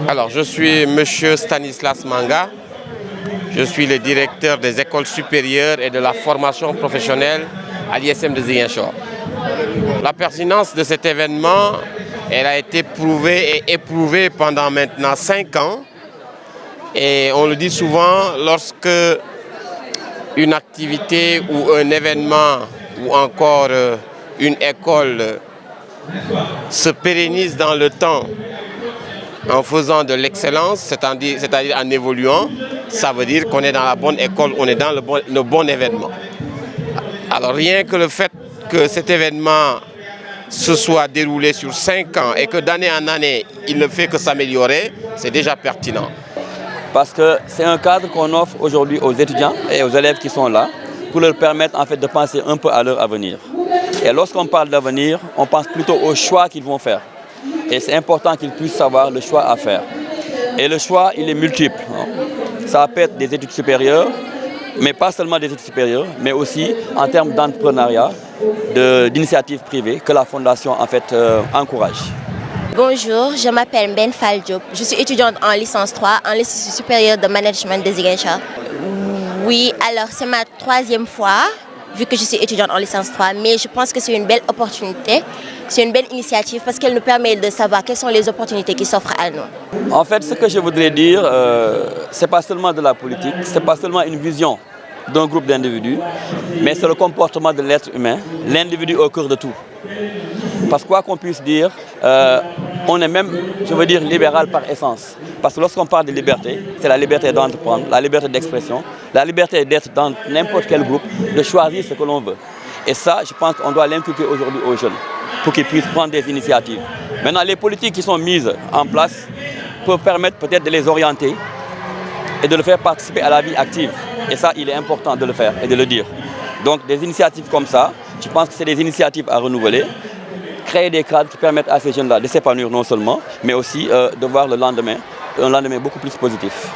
Alors, je suis Monsieur Stanislas Manga. Je suis le directeur des écoles supérieures et de la formation professionnelle à l'ISM de Ziguinchor. La pertinence de cet événement, elle a été prouvée et éprouvée pendant maintenant 5 ans. Et on le dit souvent, lorsque une activité ou un événement ou encore une école se pérennise dans le temps en faisant de l'excellence, c'est-à-dire en évoluant, ça veut dire qu'on est dans la bonne école, on est dans le bon événement. Alors rien que le fait que cet événement se soit déroulé sur 5 ans et que d'année en année, il ne fait que s'améliorer, c'est déjà pertinent. Parce que c'est un cadre qu'on offre aujourd'hui aux étudiants et aux élèves qui sont là pour leur permettre en fait de penser un peu à leur avenir. Et lorsqu'on parle d'avenir, on pense plutôt aux choix qu'ils vont faire. Et c'est important qu'ils puissent savoir le choix à faire. Et le choix, il est multiple. Ça peut être des études supérieures, mais pas seulement des études supérieures, mais aussi en termes d'entrepreneuriat, d'initiatives privées que la Fondation en fait encourage. Bonjour, je m'appelle Ben Fall Diop. Je suis étudiante en licence 3 en l'Institut supérieur de management de Ziguinchor. Oui, alors c'est ma 3e fois, vu que je suis étudiante en licence 3, mais je pense que c'est une belle opportunité, c'est une belle initiative parce qu'elle nous permet de savoir quelles sont les opportunités qui s'offrent à nous. En fait, ce que je voudrais dire, ce n'est pas seulement de la politique, ce n'est pas seulement une vision d'un groupe d'individus, mais c'est le comportement de l'être humain, l'individu au cœur de tout. Parce que quoi qu'on puisse dire, on est même, je veux dire, libéral par essence. Parce que lorsqu'on parle de liberté, c'est la liberté d'entreprendre, la liberté d'expression, la liberté d'être dans n'importe quel groupe, de choisir ce que l'on veut. Et ça, je pense qu'on doit l'inculquer aujourd'hui aux jeunes, pour qu'ils puissent prendre des initiatives. Maintenant, les politiques qui sont mises en place peuvent permettre peut-être de les orienter et de le faire participer à la vie active. Et ça, il est important de le faire et de le dire. Donc, des initiatives comme ça, je pense que c'est des initiatives à renouveler, créer des cadres qui permettent à ces jeunes-là de s'épanouir non seulement, mais aussi de voir le lendemain, un lendemain beaucoup plus positif.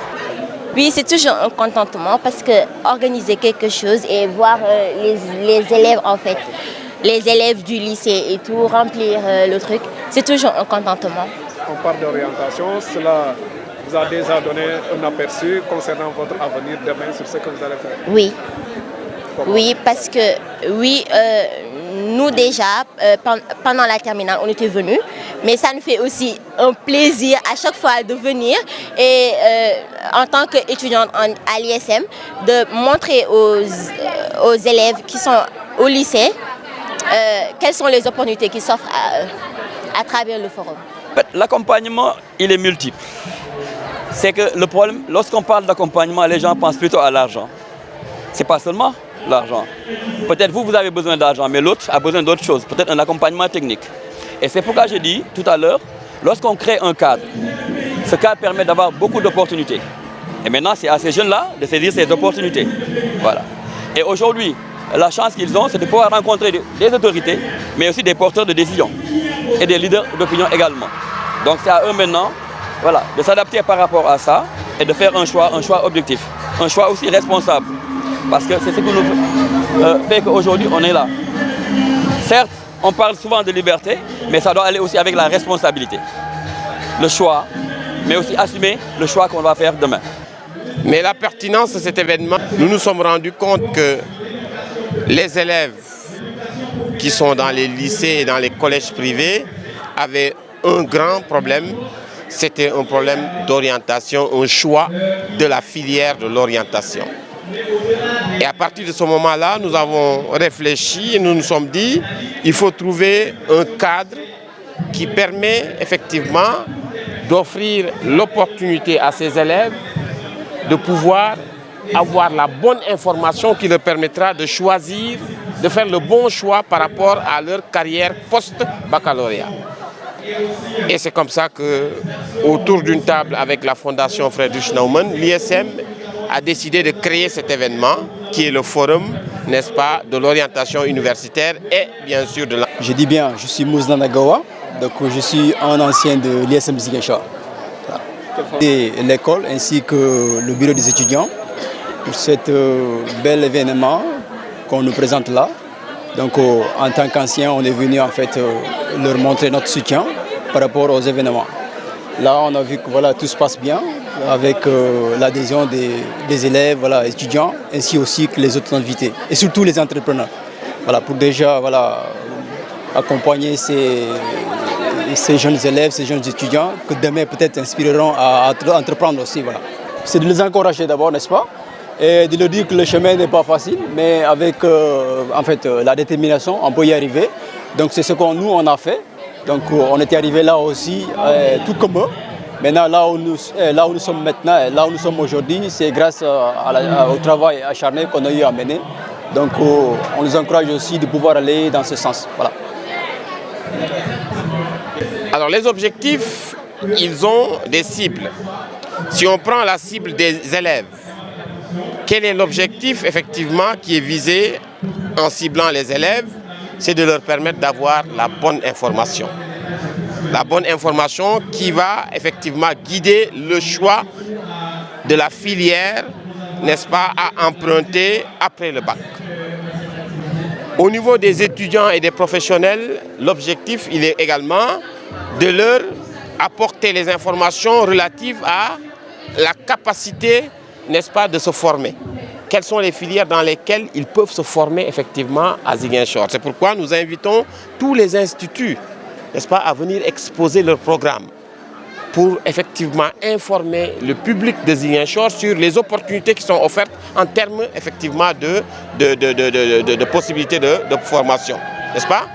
Oui, c'est toujours un contentement parce que organiser quelque chose et voir les élèves en fait, les élèves du lycée et tout, remplir le truc, c'est toujours un contentement. On parle d'orientation, cela vous a déjà donné un aperçu concernant votre avenir demain sur ce que vous allez faire? Oui. Comment? Oui, parce que nous déjà, pendant la terminale, on était venus, mais ça nous fait aussi un plaisir à chaque fois de venir et en tant qu'étudiante à l'ISM, de montrer aux élèves qui sont au lycée quelles sont les opportunités qui s'offrent à travers le forum. L'accompagnement, il est multiple. C'est que le problème, lorsqu'on parle d'accompagnement, les gens pensent plutôt à l'argent. Ce n'est pas seulement l'argent. Peut-être vous avez besoin d'argent, mais l'autre a besoin d'autre chose, peut-être un accompagnement technique. Et c'est pourquoi j'ai dit tout à l'heure, lorsqu'on crée un cadre, ce cadre permet d'avoir beaucoup d'opportunités. Et maintenant, c'est à ces jeunes-là de saisir ces opportunités. Voilà. Et aujourd'hui, la chance qu'ils ont, c'est de pouvoir rencontrer des autorités, mais aussi des porteurs de décision et des leaders d'opinion également. Donc c'est à eux maintenant, voilà, de s'adapter par rapport à ça et de faire un choix objectif, un choix aussi responsable. Parce que c'est ce qui nous fait qu'aujourd'hui on est là. Certes, on parle souvent de liberté, mais ça doit aller aussi avec la responsabilité. Le choix, mais aussi assumer le choix qu'on va faire demain. Mais la pertinence de cet événement, nous nous sommes rendus compte que les élèves qui sont dans les lycées et dans les collèges privés avaient un grand problème. C'était un problème d'orientation, un choix de la filière de l'orientation. Et à partir de ce moment-là, nous avons réfléchi et nous nous sommes dit il faut trouver un cadre qui permet effectivement d'offrir l'opportunité à ces élèves de pouvoir avoir la bonne information qui leur permettra de choisir, de faire le bon choix par rapport à leur carrière post-baccalauréat. Et c'est comme ça que, autour d'une table avec la Fondation Friedrich Naumann, l'ISM a décidé de créer cet événement qui est le forum, n'est-ce pas, de l'orientation universitaire et bien sûr de la... Je dis bien, je suis Mouzna Nagawa, donc je suis un ancien de l'ISM Ziguinchor. Et l'école ainsi que le bureau des étudiants pour cet bel événement qu'on nous présente là. Donc en tant qu'anciens, on est venu en fait leur montrer notre soutien par rapport aux événements. Là, on a vu que voilà, tout se passe bien avec l'adhésion des élèves, voilà, étudiants, ainsi aussi que les autres invités et surtout les entrepreneurs. Voilà, pour déjà accompagner ces jeunes élèves, ces jeunes étudiants que demain peut-être inspireront à entreprendre aussi. Voilà. C'est de les encourager d'abord, n'est-ce pas? Et de leur dire que le chemin n'est pas facile, mais avec la détermination, on peut y arriver. Donc c'est ce qu'on on a fait. Donc on était arrivé là aussi, tout comme eux. Maintenant, là où nous sommes maintenant, là où nous sommes aujourd'hui, c'est grâce au travail acharné qu'on a eu à mener. Donc on nous encourage aussi de pouvoir aller dans ce sens. Voilà. Alors les objectifs, ils ont des cibles. Si on prend la cible des élèves, quel est l'objectif effectivement qui est visé en ciblant les élèves? C'est de leur permettre d'avoir la bonne information. La bonne information qui va effectivement guider le choix de la filière, n'est-ce pas, à emprunter après le bac. Au niveau des étudiants et des professionnels, l'objectif, il est également de leur apporter les informations relatives à la capacité, n'est-ce pas, de se former. Quelles sont les filières dans lesquelles ils peuvent se former effectivement à Ziguinchor. C'est pourquoi nous invitons tous les instituts, n'est-ce pas, à venir exposer leur programme pour effectivement informer le public de Ziguinchor sur les opportunités qui sont offertes en termes effectivement de possibilités de formation, n'est-ce pas?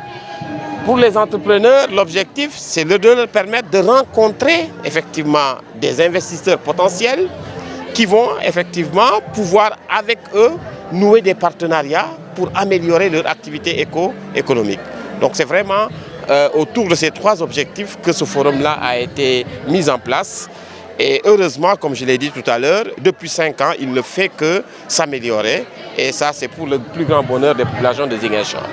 Pour les entrepreneurs, l'objectif, c'est de leur permettre de rencontrer effectivement des investisseurs potentiels qui vont effectivement pouvoir avec eux nouer des partenariats pour améliorer leur activité économique. Donc c'est vraiment autour de ces trois objectifs que ce forum-là a été mis en place. Et heureusement, comme je l'ai dit tout à l'heure, depuis 5 ans, il ne fait que s'améliorer. Et ça, c'est pour le plus grand bonheur des populations de Ziguinchor.